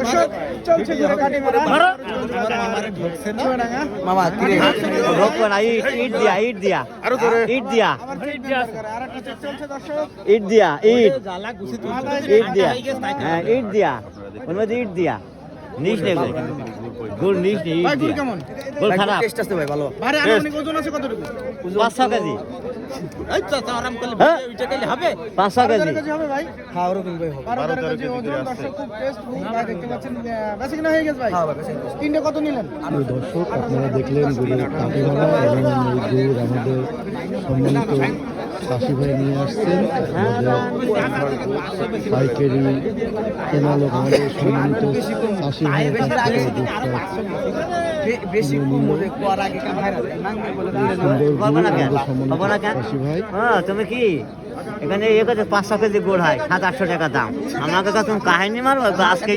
দর্শক চলছে ঘুরে কাটি মারা মামা ইট দিয়া ইট দিয়া ইট দিয়া আরেকটা চেক চলছে দর্শক ইট দিয়া ইট ইট দিয়া হ্যাঁ ইট দিয়া ওর মধ্যে ইট দিয়া নিস নেই গুড় নিস নেই ইট দিয়া কেমন গুড় খারাপ টেস্ট আছে ভাই ভালো ভাই আনুমানিক ওজন আছে কতটুকু 500 কেজি এই তো আরাম করলে হ্যাঁ? ওইটা দিলে হবে 500 কেজি কেজি হবে ভাই হ্যাঁ ওরকম ভাই হবে 12 কেজি ওজন দর্শক খুব টেস্ট ভাই দেখতে পাচ্ছেন বেশি কিনা হয়ে গেছে ভাই তিনটে কত নিলেন দর্শক আপনারা দেখলেন গরুর কাটিমারা এবং এই গরুর আমাদের সম্মানিত চাষি ভাই নিয়ে আসছেন আমাদের পাইকারি কেনা লোক আমাদের সম্মানিত চাষি ভাই বেশি কম হলে কোয়ার আগে কাম ভাইরাল নাঙ্গল বলে করবো না কেন সম্মানিত হবো না কেন চাষি ভাই হ্যাঁ তুমি কি এখানে 500 কেজি গুড় হয় 700-800 টাকা দাম আমাকে তুমি কাহিনী মারো আজকে